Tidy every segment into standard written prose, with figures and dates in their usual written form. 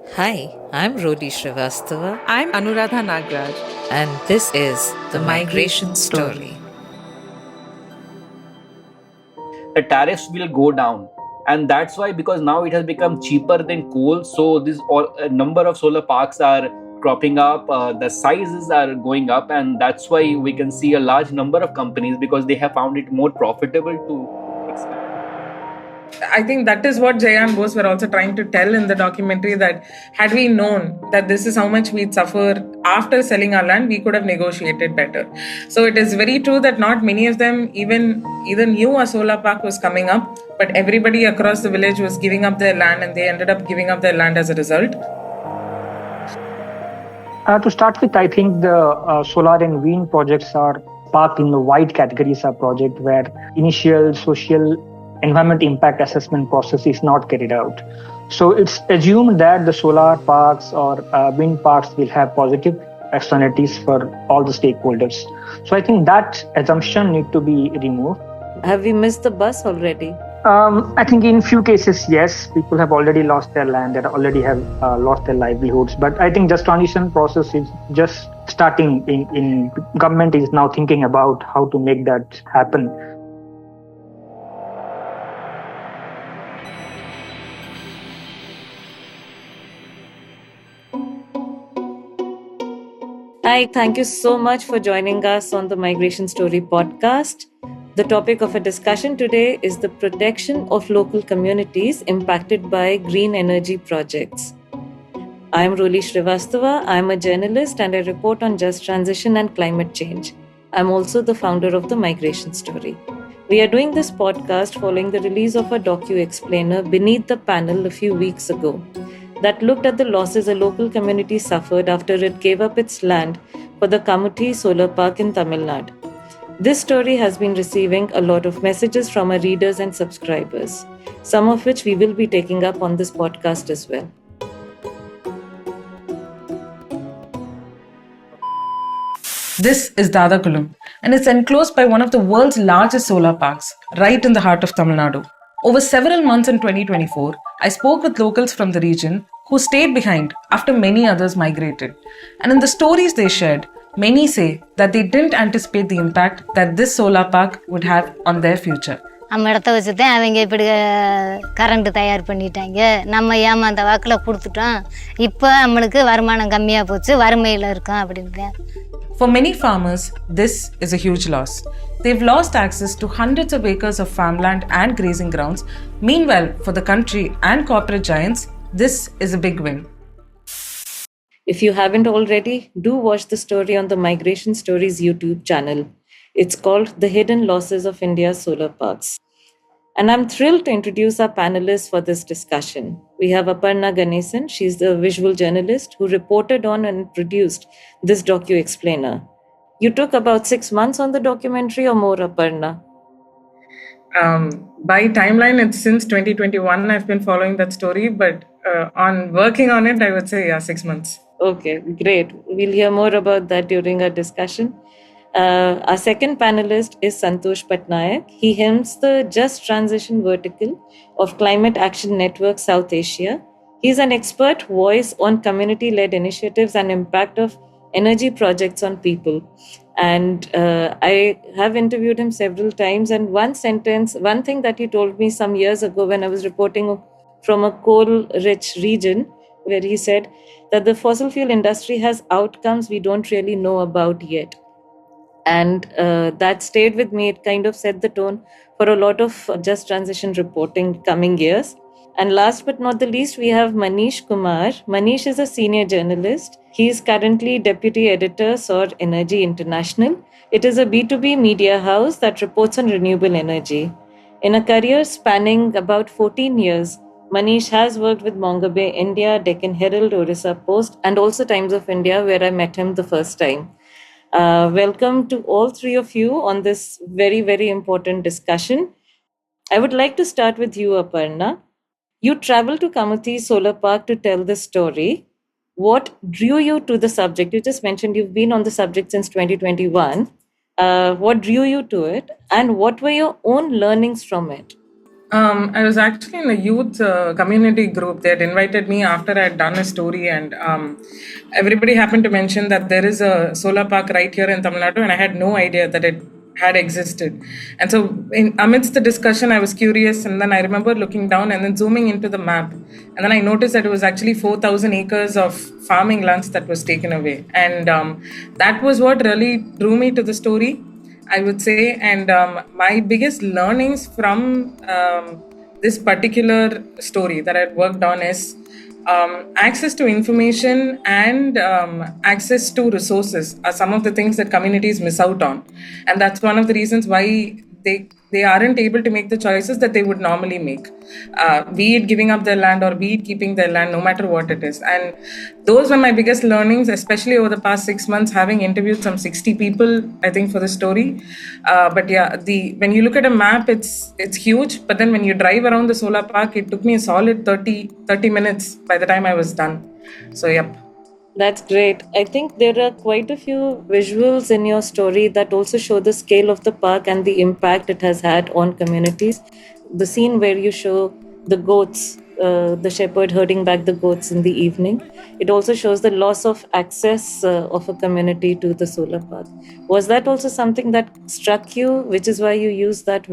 Hi, I'm Rodi Srivastava, I'm Anuradha Nagraj. and this is The Migration Story. The tariffs will go down, and that's why, because now it has become cheaper than coal, so this all a number of solar parks are cropping up, the sizes are going up, and that's why we can see a large number of companies because they have found it more profitable to expand. I think that is what Jaya and Bose were also trying to tell in the documentary, that had we known that this is how much we'd suffer after selling our land, we could have negotiated better. So it is very true that not many of them even either knew a solar park was coming up, but everybody across the village was giving up their land and they ended up giving up their land as a result. To start with, I think the solar and wind projects are parked in the wide categories of project where initial social environment impact assessment process is not carried out. So it's assumed that the solar parks or wind parks will have positive externalities for all the stakeholders. So I think that assumption need to be removed. Have we missed the bus already? I think in few cases, yes, people have already lost their land, they already have lost their livelihoods. But I think this transition process is just starting. In government is now thinking about how to make that happen. Hi, thank you so much for joining us on the Migration Story podcast. The topic of a discussion today is the protection of local communities impacted by green energy projects. I'm Roli Srivastava. I'm a journalist and I report on just transition and climate change. I'm also the founder of the Migration Story. We are doing this podcast following the release of a docu-explainer Beneath the Panel a few weeks ago that looked at the losses a local community suffered after it gave up its land for the Kamuthi solar park in Tamil Nadu. This story has been receiving a lot of messages from our readers and subscribers, some of which we will be taking up on this podcast as well. This is Dadakulam, and it's enclosed by one of the world's largest solar parks, right in the heart of Tamil Nadu. Over several months in 2024, I spoke with locals from the region who stayed behind after many others migrated. And in the stories they shared, many say that they didn't anticipate the impact that this solar park would have on their future. நம்ம இடத்த வச்சு தான் அவங்க இப்படி current தயார் பண்ணிட்டாங்க, நம்ம ஏமாந்த வாக்கில் கொடுத்துட்டோம், இப்போ நம்மளுக்கு வருமானம் கம்மியாக போச்சு, வறுமையில் இருக்கோம் அப்படின்னு. For many farmers, this is a huge loss. They've lost access to hundreds of acres of farmland and grazing grounds. Meanwhile, for the country and corporate giants, this is a big win. If you haven't already, do watch the story on the Migration Stories YouTube channel. It's called The Hidden Losses of India's Solar Parks. And I'm thrilled to introduce our panelists for this discussion. We have Aparna Ganesan. She's the visual journalist who reported on and produced this docu-explainer. You took about 6 months on the documentary or more, Aparna? By timeline, it's since 2021 I've been following that story, but on working on it, I would say, 6 months. Okay, great. We'll hear more about that during our discussion. Our second panelist is Santosh Patnaik. He hems the Just Transition vertical of Climate Action Network South Asia. He's an expert voice on community-led initiatives and impact of energy projects on people. And I have interviewed him several times. And one thing that he told me some years ago when I was reporting from a coal-rich region, where he said that the fossil fuel industry has outcomes we don't really know about yet. And that stayed with me. It kind of set the tone for a lot of just transition reporting coming years. And last but not the least, we have Manish Kumar. Manish is a senior journalist. He is currently deputy editor, Saur Energy International. It is a B2B media house that reports on renewable energy. In a career spanning about 14 years, Manish has worked with Mongabay India, Deccan Herald, Orissa Post, and also Times of India, where I met him the first time. Welcome to all three of you on this very, very important discussion. I would like to start with you, Aparna. You traveled to Kamuthi Solar Park to tell this story. What drew you to the subject? You just mentioned you've been on the subject since 2021. What drew you to it? And what were your own learnings from it? I was actually in a youth community group. They had invited me after I had done a story, and everybody happened to mention that there is a solar park right here in Tamil Nadu, and I had no idea that it had existed. And so, amidst the discussion, I was curious, and then I remember looking down and then zooming into the map, and then I noticed that it was actually 4,000 acres of farming lands that was taken away, and that was what really drew me to the story, I would say. And my biggest learnings from this particular story that I worked on is access to information and access to resources are some of the things that communities miss out on. And that's one of the reasons why they aren't able to make the choices that they would normally make, be it giving up their land or be it keeping their land, no matter what it is. And those were my biggest learnings, especially over the past 6 months, having interviewed some 60 people, I think, for the story. But yeah, when you look at a map, it's huge. But then when you drive around the solar park, it took me a solid 30 minutes by the time I was done. So, yep. That's great. I think there are quite a few visuals in your story that also show the scale of the park and the impact it has had on communities. The scene where you show the goats, the shepherd herding back the goats in the evening, it also shows the loss of access of a community to the solar park. Was that also something that struck you, which is why you used that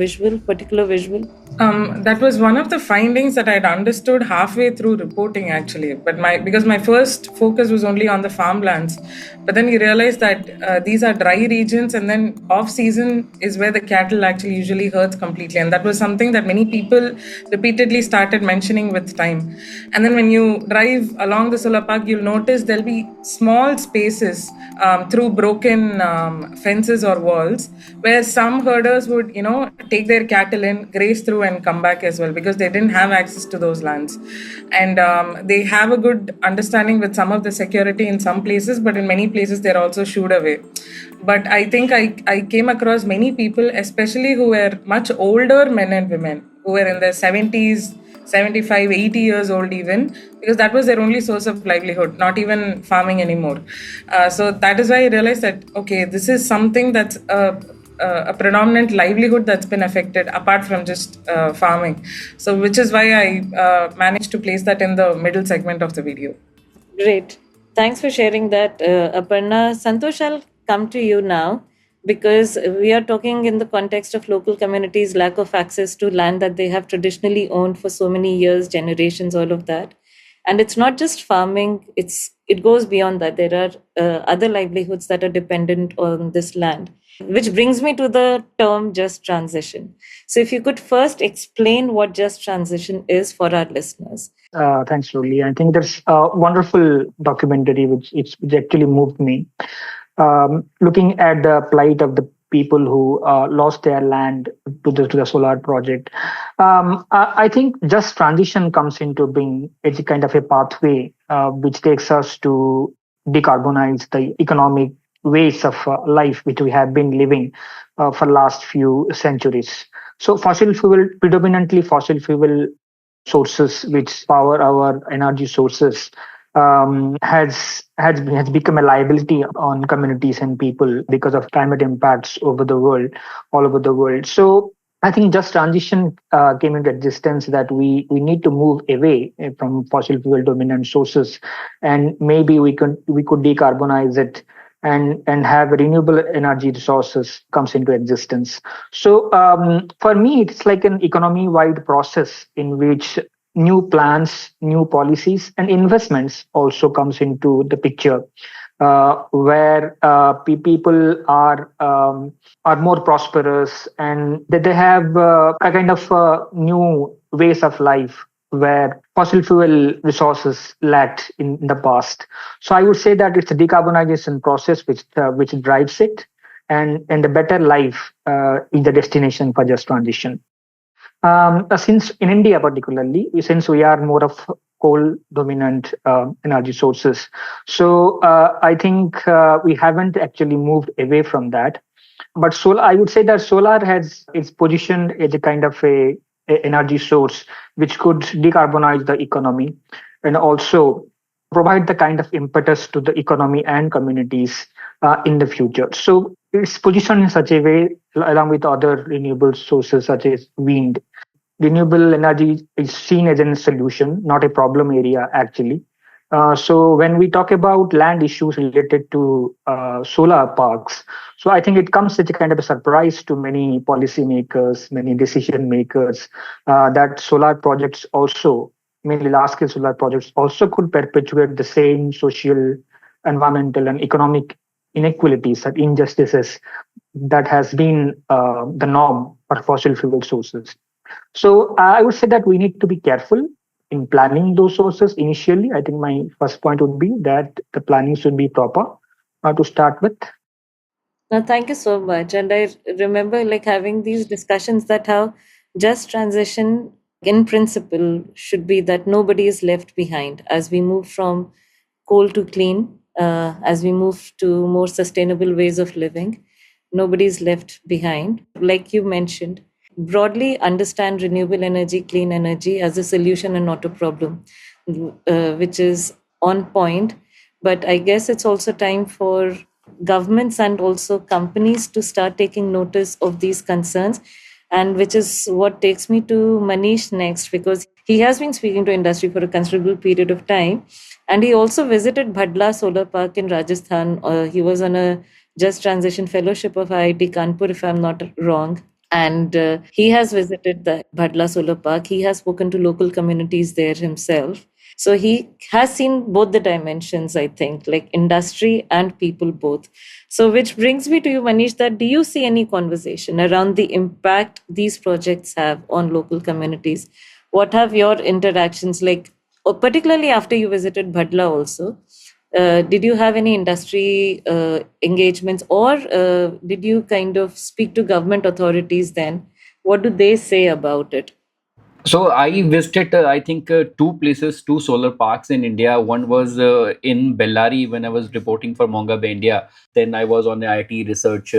particular visual? That was one of the findings that I'd understood halfway through reporting, actually. But because my first focus was only on the farmlands, but then you realize that these are dry regions, and then off season is where the cattle actually usually herds completely, and that was something that many people repeatedly started mentioning with time. And then when you drive along the solar park, you'll notice there'll be small spaces through broken fences or walls where some herders would, take their cattle in, graze through, and come back as well, because they didn't have access to those lands. And they have a good understanding with some of the security in some places, but in many places they're also shooed away. But I think I came across many people, especially who were much older men and women, who were in their 70s, 75, 80 years old even, because that was their only source of livelihood, not even farming anymore. So that is why I realized that, okay, this is something that's a predominant livelihood that's been affected apart from just farming. So which is why I managed to place that in the middle segment of the video. Great. Thanks for sharing that, Aparna. Santosh, I'll come to you now, because we are talking in the context of local communities' lack of access to land that they have traditionally owned for so many years, generations, all of that. And it's not just farming, it goes beyond that. There are other livelihoods that are dependent on this land, which brings me to the term just transition. So if you could first explain what just transition is for our listeners. Thanks, Roli. I think there's a wonderful documentary which actually moved me. Looking at the plight of the people who lost their land to the solar project, I think just transition comes into being. It's a kind of a pathway which takes us to decarbonize the economic ways of life which we have been living for last few centuries. So predominantly fossil fuel sources which power our energy sources has become a liability on communities and people because of climate impacts all over the world. So I think just transition came into existence that we need to move away from fossil fuel dominant sources, and maybe we could decarbonize it and have renewable energy resources comes into existence. So for me, it's like an economy-wide process in which new plans, new policies, and investments also comes into the picture, where people are more prosperous, and that they have a kind of new ways of life where fossil fuel resources lacked in the past. So I would say that it's a decarbonization process which drives it, and a better life is the destination for just transition. Since in India particularly, since we are more of coal dominant energy sources, so I think we haven't actually moved away from that. But I would say that solar has its positioned as a kind of a energy source which could decarbonize the economy and also provide the kind of impetus to the economy and communities in the future. So it's positioned in such a way, along with other renewable sources such as wind. renewable energy is seen as a solution, not a problem area actually. So when we talk about land issues related to solar parks, so I think it comes as a kind of a surprise to many policymakers, many decision makers, that solar projects also, mainly large scale solar projects, also could perpetuate the same social, environmental, and economic inequalities and injustices that has been the norm for fossil fuel sources. So I would say that we need to be careful in planning those sources initially. I think my first point would be that the planning should be proper to start with. No, thank you so much. And I remember like having these discussions that how just transition in principle should be that nobody is left behind as we move from coal to clean, as we move to more sustainable ways of living. Nobody is left behind. Like you mentioned, broadly understand renewable energy, clean energy as a solution and not a problem, which is on point. But I guess it's also time for governments and also companies to start taking notice of these concerns, and which is what takes me to Manish next, because he has been speaking to industry for a considerable period of time, and he also visited Bhadla Solar Park in Rajasthan. He was on a Just Transition Fellowship of IIT Kanpur, if I'm not wrong. And he has visited the Bhadla Solar Park. He has spoken to local communities there himself. So he has seen both the dimensions, I think, like industry and people both. So, which brings me to you, Manish, that do you see any conversation around the impact these projects have on local communities? What have your interactions like, or particularly after you visited Bhadla also? Did you have any industry engagements, or did you kind of speak to government authorities then? What do they say about it? So I visited, I think, two places, two solar parks in India. One was in Bellary when I was reporting for Monga Bay India. Then I was on the IT research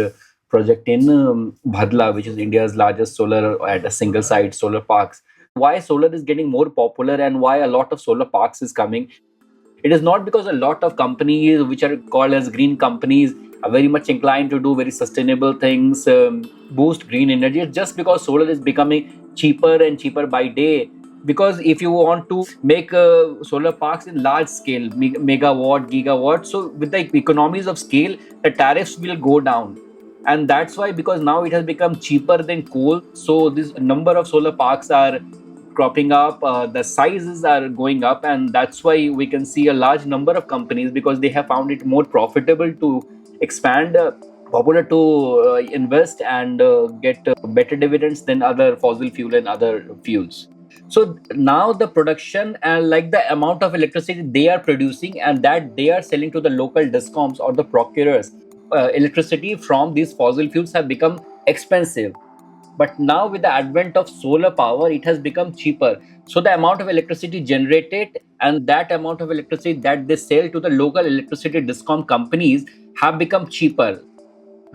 project in Bhadla, which is India's largest solar at a single site solar parks. Why solar is getting more popular and why a lot of solar parks is coming? It is not because a lot of companies, which are called as green companies, are very much inclined to do very sustainable things, boost green energy. It's just because solar is becoming cheaper and cheaper by day. Because if you want to make solar parks in large scale, megawatt, gigawatt, so with the economies of scale, the tariffs will go down. And that's why, because now it has become cheaper than coal, so this number of solar parks are cropping up, the sizes are going up, and that's why we can see a large number of companies, because they have found it more profitable to expand, popular to invest and get better dividends than other fossil fuel and other fuels. So now the production and like the amount of electricity they are producing and that they are selling to the local discoms or the procurers, electricity from these fossil fuels have become expensive. But now with the advent of solar power, it has become cheaper. So the amount of electricity generated and that amount of electricity that they sell to the local electricity discom companies have become cheaper.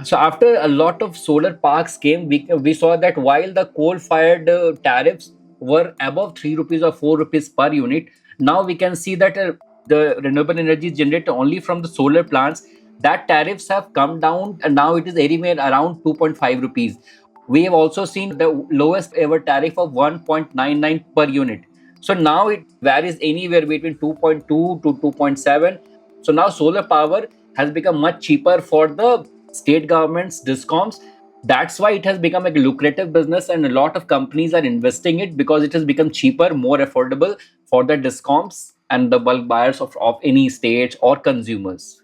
So after a lot of solar parks came, we saw that while the coal-fired tariffs were above 3 rupees or 4 rupees per unit, now we can see that the renewable energy generated only from the solar plants, that tariffs have come down and now it is anywhere around 2.5 rupees. We have also seen the lowest ever tariff of 1.99 per unit. So now it varies anywhere between 2.2 to 2.7. So now solar power has become much cheaper for the state governments, discoms. That's why it has become a lucrative business, and a lot of companies are investing it because it has become cheaper, more affordable for the discoms and the bulk buyers of any state or consumers.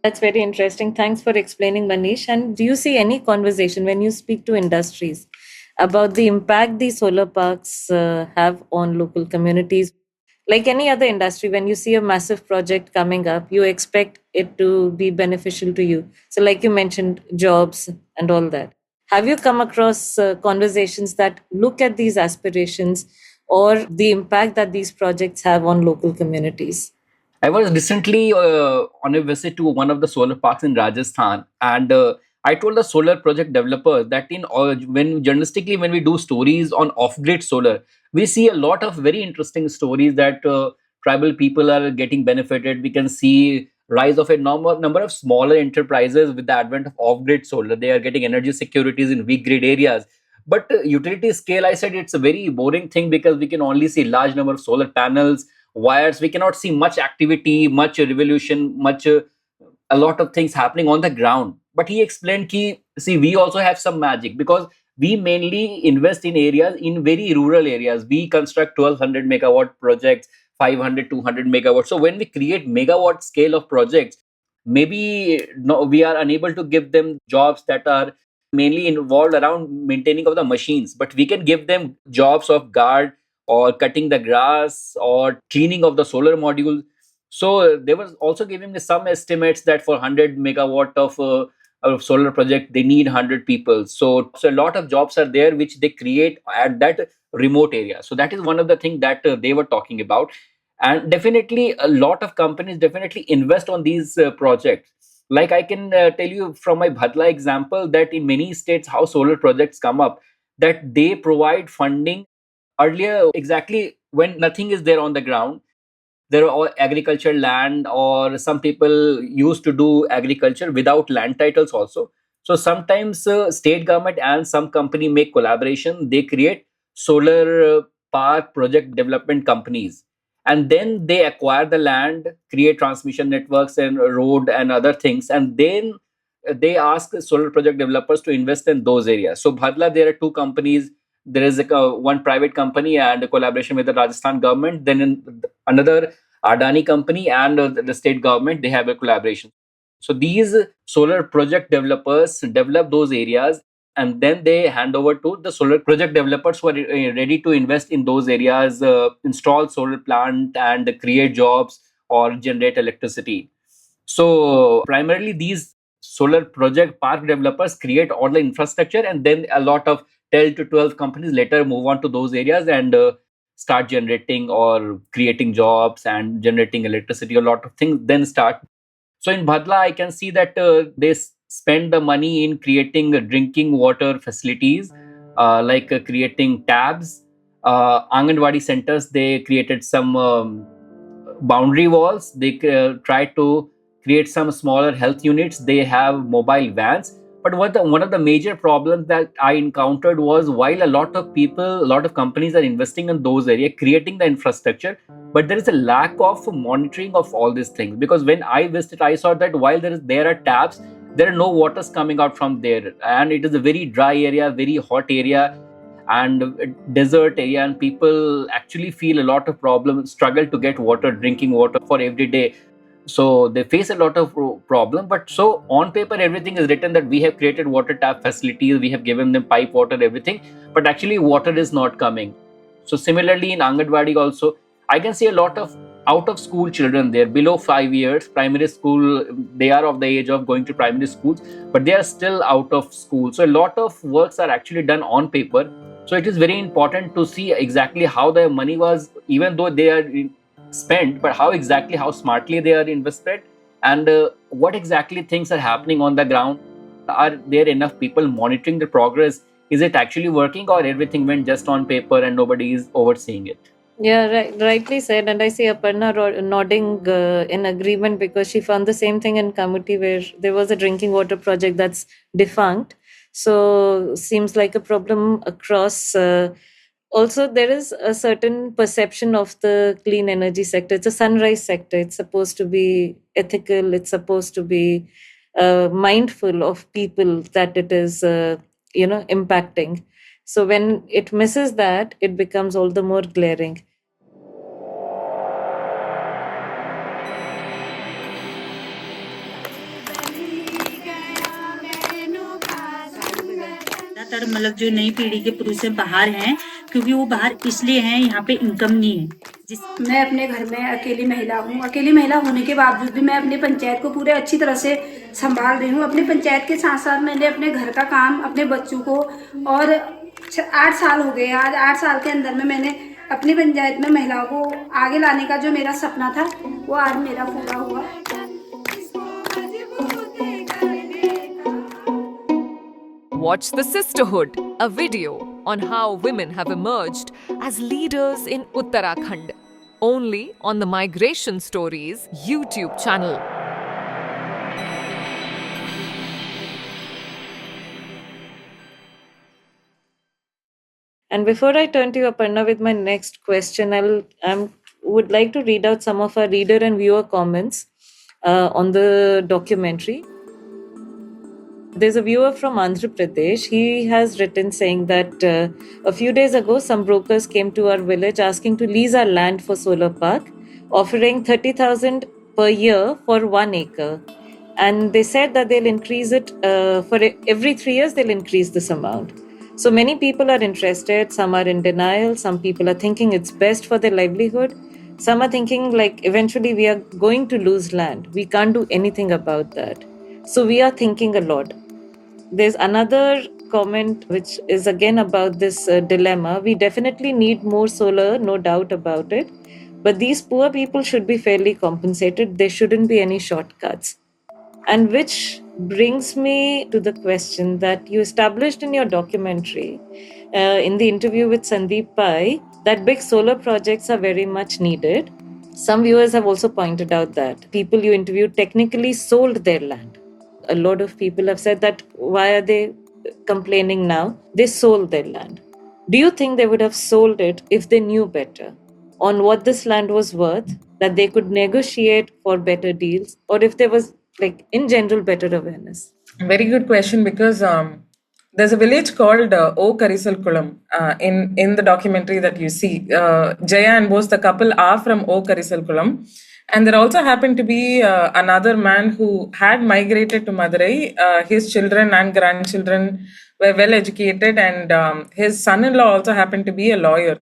That's very interesting. Thanks for explaining, Manish. And do you see any conversation when you speak to industries about the impact these solar parks have on local communities? Like any other industry, when you see a massive project coming up, you expect it to be beneficial to you. So, like you mentioned, jobs and all that. Have you come across conversations that look at these aspirations or the impact that these projects have on local communities? I was recently on a visit to one of the solar parks in Rajasthan, and I told the solar project developers that when journalistically when we do stories on off-grid solar, we see a lot of very interesting stories that tribal people are getting benefited. We can see rise of a number of smaller enterprises with the advent of off-grid solar. They are getting energy securities in weak grid areas. But utility scale, I said it's a very boring thing because we can only see large number of solar panels, wires. We cannot see much activity, much revolution, much a lot of things happening on the ground. But he explained ki, see, we also have some magic because we mainly invest in areas, in very rural areas. We construct 1200 megawatt projects, 500, 200 megawatts. So when we create megawatt scale of projects, maybe no, we are unable to give them jobs that are mainly involved around maintaining of the machines, but we can give them jobs of guard or cutting the grass or cleaning of the solar modules. So they were also giving me some estimates that for 100 megawatt of solar project they need 100 people. So a lot of jobs are there which they create at that remote area. So that is one of the things that they were talking about. And definitely a lot of companies definitely invest on these projects. Like I can tell you from my Bhadla example that in many states how solar projects come up, that they provide funding earlier exactly when nothing is there on the ground. There are all agriculture land, or some people used to do agriculture without land titles also. So sometimes state government and some company make collaboration, they create solar park project development companies, and then they acquire the land, create transmission networks and road and other things, and then they ask solar project developers to invest in those areas. So Bhadla, there are two companies. There is one private company and a collaboration with the Rajasthan government. Then in another Adani company and the state government, they have a collaboration. So these solar project developers develop those areas, and then they hand over to the solar project developers who are ready to invest in those areas, install solar plant and create jobs or generate electricity. So primarily these solar project park developers create all the infrastructure, and then a lot of 10 to 12 companies later move on to those areas and start generating or creating jobs and generating electricity. A lot of things then start. So in Bhadla, I can see that they spend the money in creating drinking water facilities, like creating tabs, Anganwadi centers. They created some boundary walls. They try to create some smaller health units. They have mobile vans. But one of the major problems that I encountered was, while a lot of people, a lot of companies are investing in those areas, creating the infrastructure, but there is a lack of monitoring of all these things. Because when I visited, I saw that while there are taps, there are no waters coming out from there, and it is a very dry area, very hot area, and desert area, and people actually feel a lot of problems, struggle to get water, drinking water for every day. So they face a lot of problem. But so on paper everything is written that we have created water tap facilities, we have given them pipe water, everything, but actually water is not coming. So similarly in Anganwadi also, I can see a lot of out of school children there below 5 years, primary school, they are of the age of going to primary schools, but they are still out of school. So a lot of works are actually done on paper. So it is very important to see exactly how the money was, even though they are spent, but how exactly, how smartly they are invested, and what exactly things are happening on the ground. Are there enough people monitoring the progress? Is it actually working, or everything went just on paper and nobody is overseeing it? Yeah, rightly said. And I see Aparna nodding in agreement, because she found the same thing in Kamuthi, where there was a drinking water project that's defunct. So seems like a problem across. Also, there is a certain perception of the clean energy sector. It's a sunrise sector. It's supposed to be ethical. It's supposed to be mindful of people that it is, impacting. So when it misses that, it becomes all the more glaring. ज्यादातर मतलब जो नई पीढ़ी के पुरुष हैं बाहर हैं, क्योंकि वो बाहर इसलिए हैं, यहाँ पे इनकम नहीं है। मैं अपने घर में अकेली महिला हूँ। अकेली महिला होने के बावजूद भी मैं अपनी पंचायत को पूरे अच्छी तरह से संभाल रही हूँ। अपनी पंचायत के साथ साथ मैंने अपने घर का काम, अपने बच्चों को, और 8 साल हो गए। आज 8 साल के अंदर में मैंने अपनी पंचायत में महिलाओं को आगे लाने का जो मेरा सपना था, वो आज मेरा पूरा हुआ। Watch The Sisterhood, a video on how women have emerged as leaders in Uttarakhand, only on the Migration Stories YouTube channel. And before I turn to you, Aparna, with my next question, would like to read out some of our reader and viewer comments on the documentary. There's a viewer from Andhra Pradesh. He has written saying that a few days ago, some brokers came to our village asking to lease our land for solar park, offering 30,000 per year for 1 acre. And they said that they'll increase it for every 3 years, they'll increase this amount. So many people are interested. Some are in denial. Some people are thinking it's best for their livelihood. Some are thinking like eventually we are going to lose land. We can't do anything about that. So we are thinking a lot. There's another comment which is again about this dilemma. We definitely need more solar, no doubt about it. But these poor people should be fairly compensated. There shouldn't be any shortcuts. And which brings me to the question that you established in your documentary, in the interview with Sandeep Pai, that big solar projects are very much needed. Some viewers have also pointed out that people you interviewed technically sold their land. A lot of people have said that why are they complaining now? They sold their land. Do you think they would have sold it if they knew better on what this land was worth, that they could negotiate for better deals, or if there was, like, in general, better awareness? Very good question, because there's a village called O Karisalkulam in the documentary that you see. Jaya and Bose, the couple, are from O Karisalkulam. And there also happened to be another man who had migrated to Madurai. His children and grandchildren were well educated, and his son-in-law also happened to be a lawyer.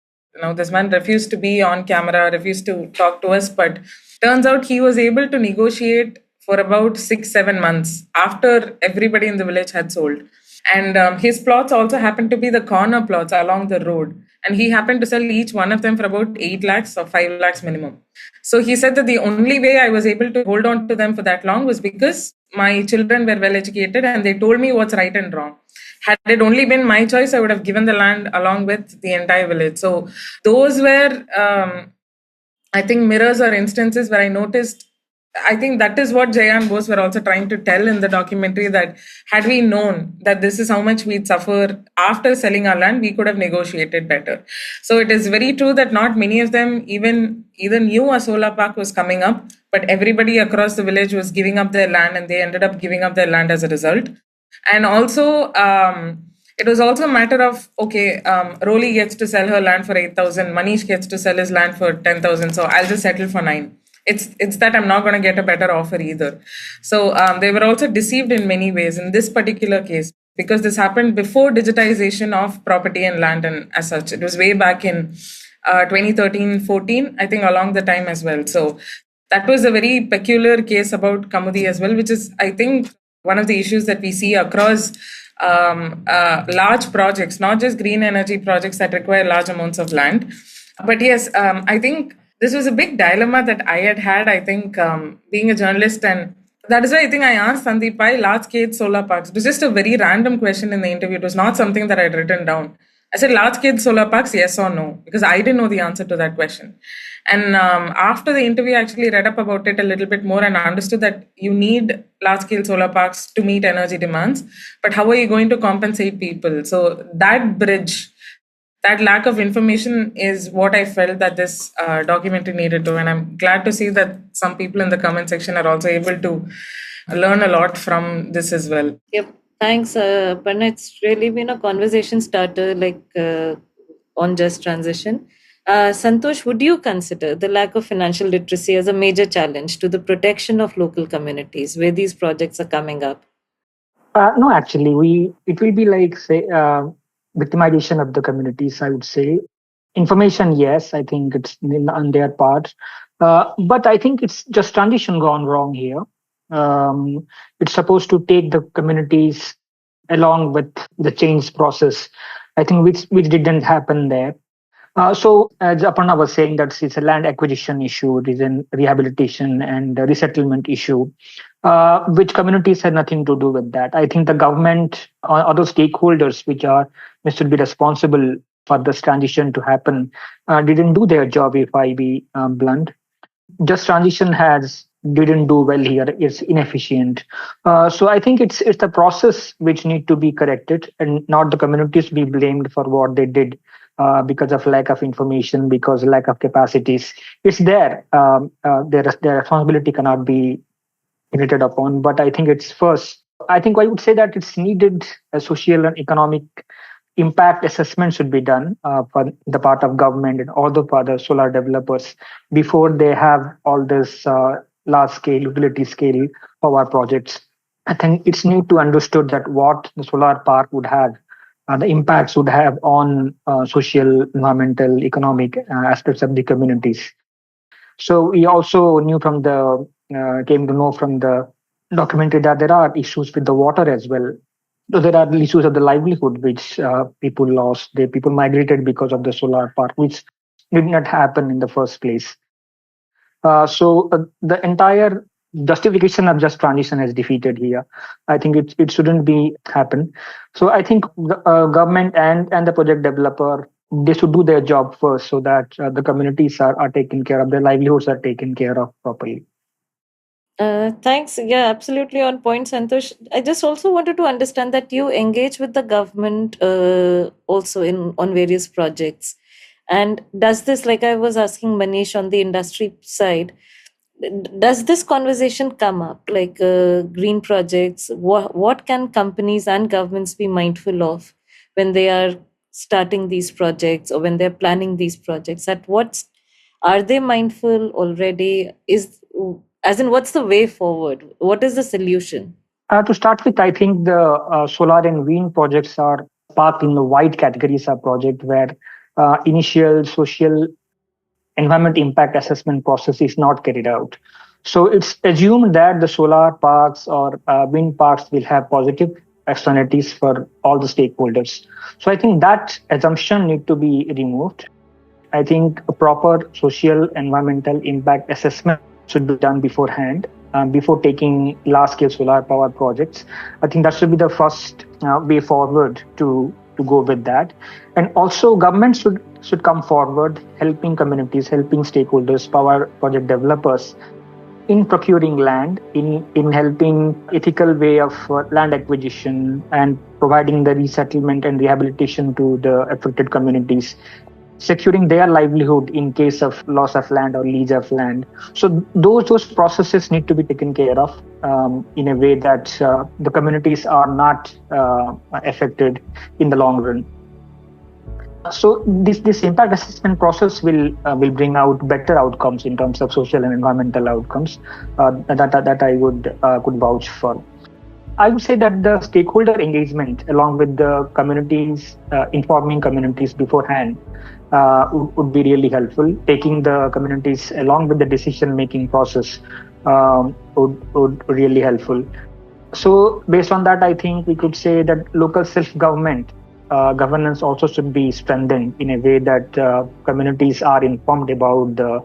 Now, this man refused to be on camera, refused to talk to us, but turns out he was able to negotiate for about 6-7 months after everybody in the village had sold. And his plots also happened to be the corner plots along the road. And he happened to sell each one of them for about 8 lakhs or 5 lakhs minimum. So he said that the only way I was able to hold on to them for that long was because my children were well educated and they told me what's right and wrong. Had it only been my choice, I would have given the land along with the entire village. So those were, I think, mirrors or instances where I noticed. I think that is what Jaya and Bose were also trying to tell in the documentary, that had we known that this is how much we'd suffer after selling our land, we could have negotiated better. So it is very true that not many of them even either knew a solar park was coming up, but everybody across the village was giving up their land, and they ended up giving up their land as a result. And also, it was also a matter of, okay, Roli gets to sell her land for 8,000, Manish gets to sell his land for 10,000, so I'll just settle for 9. It's that I'm not going to get a better offer either. So they were also deceived in many ways in this particular case, because this happened before digitization of property and land, and as such, it was way back in 2013-14, I think, along the time as well. So that was a very peculiar case about Kamuthi as well, which is, I think, one of the issues that we see across large projects, not just green energy projects that require large amounts of land. But yes, I think this was a big dilemma that I had, I think, being a journalist. And that is why I think I asked Sandeep Pai, large-scale solar parks. It was just a very random question in the interview. It was not something that I had written down. I said, large-scale solar parks, yes or no? Because I didn't know the answer to that question. And after the interview, I actually read up about it a little bit more and understood that you need large-scale solar parks to meet energy demands. But how are you going to compensate people? So that bridge, that lack of information is what I felt that this documentary needed to. And I'm glad to see that some people in the comment section are also able to learn a lot from this as well. Yep. Thanks, Aparna. It's really been a conversation starter, on just transition. Santosh, would you consider the lack of financial literacy as a major challenge to the protection of local communities where these projects are coming up? No, actually, it will be like, say, victimization of the communities, I would say. Information, yes, I think it's on their part. But I think it's just transition gone wrong here. It's supposed to take the communities along with the change process, I think, which didn't happen there. So as Aparna was saying, that it's a land acquisition issue, it is a rehabilitation and a resettlement issue, which communities had nothing to do with that. I think the government or other stakeholders which should be responsible for this transition to happen didn't do their job, if I be blunt. Just transition has didn't do well here. It's inefficient. So I think it's the process which need to be corrected, and not the communities be blamed for what they did because of lack of information, because lack of capacities. It's there. Their responsibility cannot be related upon. But I think it's first. I think I would say that it's needed a social and economic impact assessment should be done for the part of government and all the other solar developers before they have all this large scale utility scale power projects. I think it's need to understood that what the solar park would have, the impacts would have on social, environmental, economic aspects of the communities. So we also knew from the came to know from the documentary that there are issues with the water as well. So there are issues of the livelihood which people lost. People migrated because of the solar park, which did not happen in the first place. So the entire justification of just transition is defeated here. I think it shouldn't be happen. So I think the government and the project developer, they should do their job first so that the communities are taken care of, their livelihoods are taken care of properly. Thanks. Yeah, absolutely on point, Santosh. I just also wanted to understand that you engage with the government also in on various projects. And does this, like I was asking Manish on the industry side, does this conversation come up like green projects? What can companies and governments be mindful of when they are starting these projects or when they're planning these projects? At what are they mindful already? As in, what's the way forward? What is the solution? To start with, I think the solar and wind projects are parked in the white categories of project where initial social environment impact assessment process is not carried out. So it's assumed that the solar parks or wind parks will have positive externalities for all the stakeholders. So I think that assumption need to be removed. I think a proper social environmental impact assessment should be done beforehand before taking large-scale solar power projects. I think that should be the first way forward to go with that. And also government should come forward, helping communities, helping stakeholders, power project developers in procuring land, in helping ethical way of land acquisition and providing the resettlement and rehabilitation to the affected communities, securing their livelihood in case of loss of land or lease of land. So those processes need to be taken care of in a way that the communities are not affected in the long run. So this impact assessment process will bring out better outcomes in terms of social and environmental outcomes that I would could vouch for. I would say that the stakeholder engagement along with the communities, informing communities beforehand would be really helpful. Taking the communities along with the decision-making process would really helpful. So based on that, I think we could say that local self-government governance also should be strengthened in a way that communities are informed about the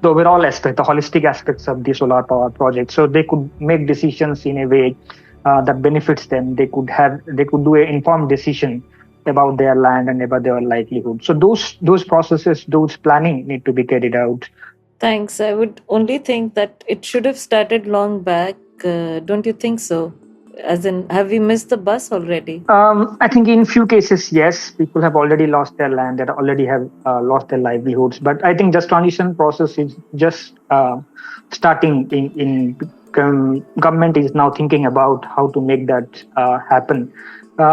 overall aspect, the holistic aspects of the solar power project. So they could make decisions in a way that benefits them. They could do an informed decision about their land and about their livelihood. So those processes, those planning need to be carried out. Thanks. I would only think that it should have started long back. Don't you think so? As in, have we missed the bus already? I think in few cases, yes, people have already lost their land, they already have lost their livelihoods. But I think just transition process is just starting in government is now thinking about how to make that happen.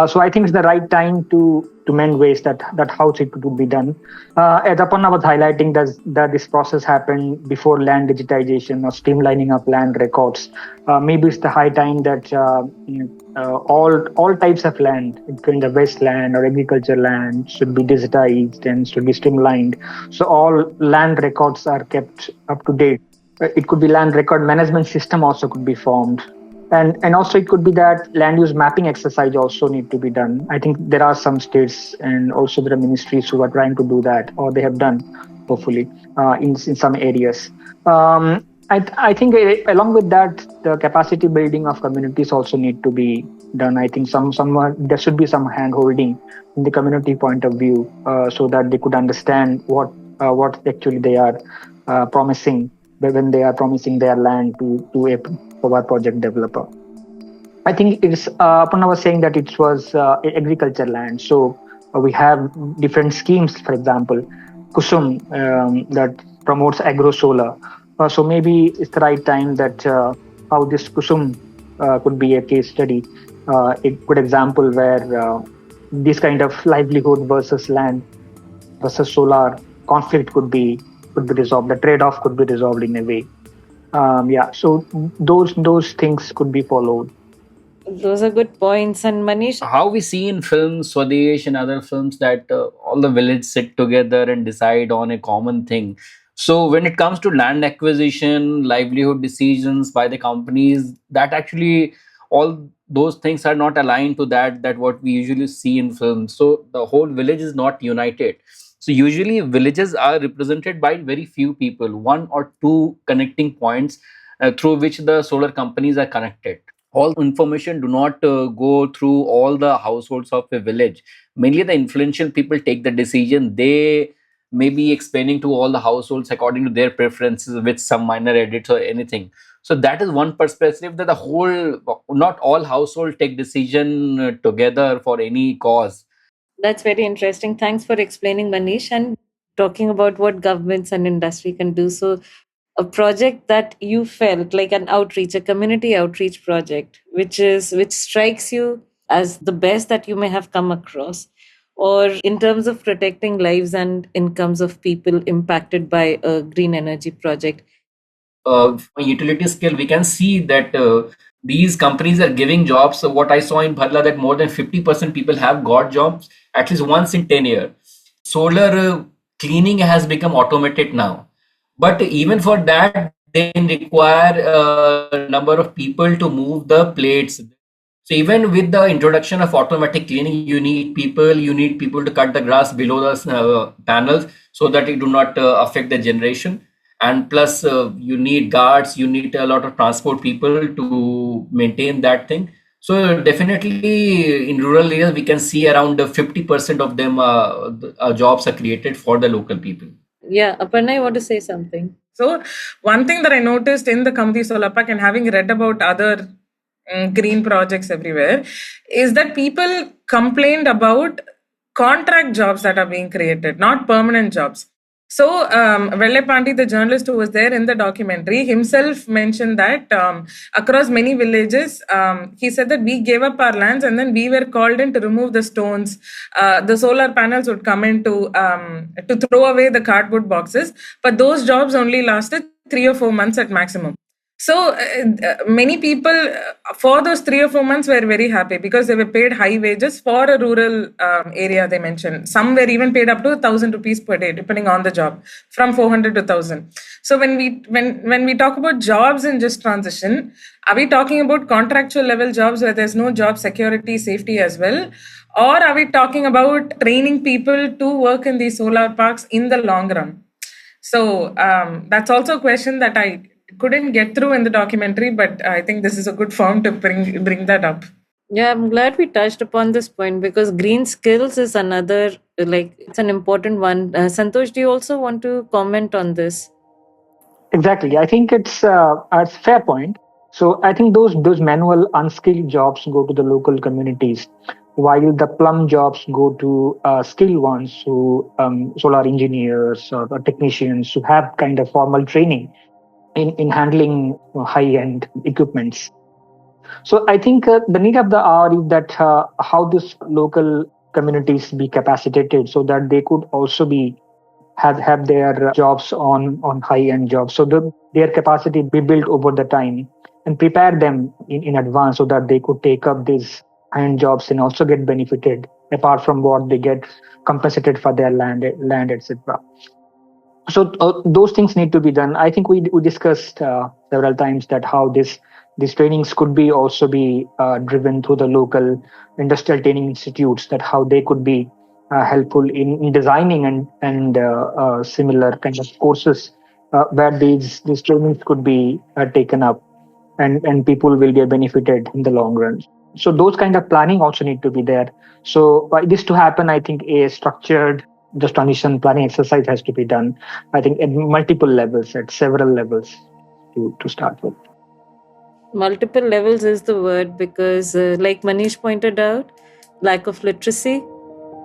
So I think it's the right time to mend ways that how it could be done. As Aparna was highlighting that this process happened before land digitization or streamlining of land records. Maybe it's the high time that all types of land, including the wasteland or agriculture land, should be digitized and should be streamlined. So all land records are kept up to date. It could be land record management system also could be formed. And also it could be that land use mapping exercise also need to be done. I think there are some states and also there are ministries who are trying to do that, or they have done, hopefully, in some areas. I think along with that, the capacity building of communities also need to be done. I think there should be some hand holding in the community point of view so that they could understand what actually they are promising when they are promising their land to a power project developer. I think it's Aparna was saying that it was agriculture land. So we have different schemes, for example, Kusum that promotes agro solar. So maybe it's the right time that how this Kusum could be a case study, a good example where this kind of livelihood versus land versus solar conflict could be resolved. The trade-off could be resolved in a way. Yeah, so those things could be followed. Those are good points. And Manish, How we see in films, Swadesh and other films, that all the village sit together and decide on a common thing. So when it comes to land acquisition, livelihood decisions by the companies, that actually all those things are not aligned to that what we usually see in films. So the whole village is not united. So usually villages are represented by very few people, one or two connecting points through which the solar companies are connected. All information do not go through all the households of a village. Mainly the influential people take the decision. They may be explaining to all the households according to their preferences with some minor edits or anything. So that is one perspective, that the whole, not all households take decision together for any cause. that's very interesting. Thanks for explaining, Manish, and talking about what governments and industry can do. So, a project that you felt like an outreach, a community outreach project, which strikes you as the best that you may have come across, or in terms of protecting lives and incomes of people impacted by a green energy project. From a utility scale, we can see that these companies are giving jobs. So what I saw in Bhadla, that more than 50% people have got jobs at least once in 10 years. Solar cleaning has become automated now. But even for that, they require a number of people to move the plates. So even with the introduction of automatic cleaning, you need people to cut the grass below the panels so that it do not affect the generation. And plus, you need guards, you need a lot of transport people to maintain that thing. So definitely in rural areas, we can see around 50% of them jobs are created for the local people. Yeah, Aparna, I want to say something. So, one thing that I noticed in the Kamuthi Solar Park and having read about other green projects everywhere is that people complained about contract jobs that are being created, not permanent jobs. So, Velle Pandi, the journalist who was there in the documentary, himself mentioned that across many villages, he said that we gave up our lands and then we were called in to remove the stones. The solar panels would come in to throw away the cardboard boxes, but those jobs only lasted 3 or 4 months at maximum. So many people for those 3 or 4 months were very happy because they were paid high wages for a rural area. They mentioned some were even paid up to 1,000 rupees per day, depending on the job, from 400 to 1,000. So when we talk about jobs in just transition, are we talking about contractual level jobs where there's no job security, safety as well? Or are we talking about training people to work in these solar parks in the long run? So that's also a question that I couldn't get through in the documentary, but I think this is a good form to bring that up. Yeah, I'm glad we touched upon this point because green skills is another, like, it's an important one. Santosh, do you also want to comment on this? Exactly. I think it's a fair point. So I think those manual unskilled jobs go to the local communities, while the plum jobs go to skilled ones who solar engineers or technicians who have kind of formal training in handling high-end equipments. So I think the need of the hour is that how this local communities be capacitated so that they could also be have their jobs on high end jobs, so their capacity be built over the time and prepare them in advance so that they could take up these high end jobs and also get benefited apart from what they get compensated for their land etc. So those things need to be done. I think we discussed several times that how these trainings could be also be driven through the local industrial training institutes, that how they could be helpful in designing and similar kind of courses where these trainings could be taken up and people will get benefited in the long run. So those kind of planning also need to be there. So for this to happen, I think a structured this transition planning exercise has to be done, I think, at multiple levels, at several levels to start with. Multiple levels is the word because, like Manish pointed out, lack of literacy,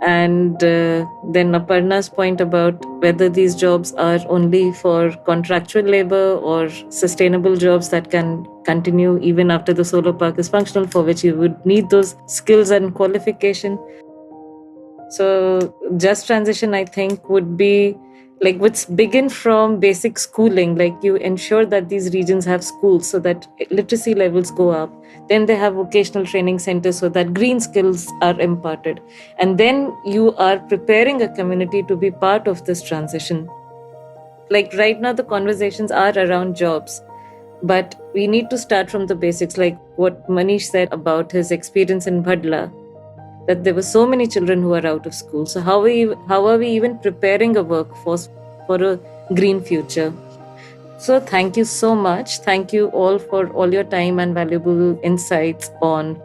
and then Aparna's point about whether these jobs are only for contractual labor or sustainable jobs that can continue even after the solar park is functional, for which you would need those skills and qualification. So just transition, I think, would be like, let's begin from basic schooling. Like, you ensure that these regions have schools so that literacy levels go up. Then they have vocational training centers so that green skills are imparted. And then you are preparing a community to be part of this transition. Like right now, the conversations are around jobs, but we need to start from the basics, like what Manish said about his experience in Bhadla, that there were so many children who are out of school. So how are we even preparing a workforce for a green future? So thank you so much. Thank you all for all your time and valuable insights on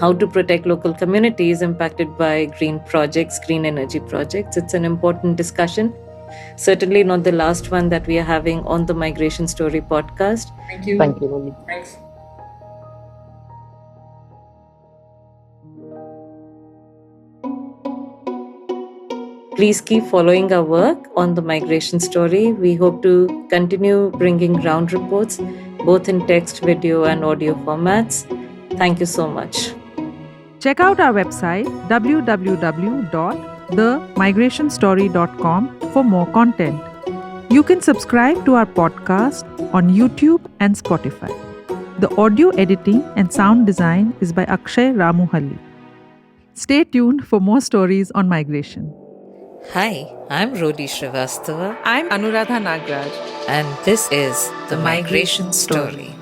how to protect local communities impacted by green projects, green energy projects. It's an important discussion. Certainly not the last one that we are having on the Migration Story podcast. Thank you. Thank you, Romi. Thanks. Please keep following our work on the Migration Story. We hope to continue bringing ground reports, both in text, video, and audio formats. Thank you so much. Check out our website www.themigrationstory.com for more content. You can subscribe to our podcast on YouTube and Spotify. The audio editing and sound design is by Akshay Ramuhalli. Stay tuned for more stories on migration. Hi, I'm Rodi Srivastava I'm Anuradha Nagraj. and this is The Migration Story.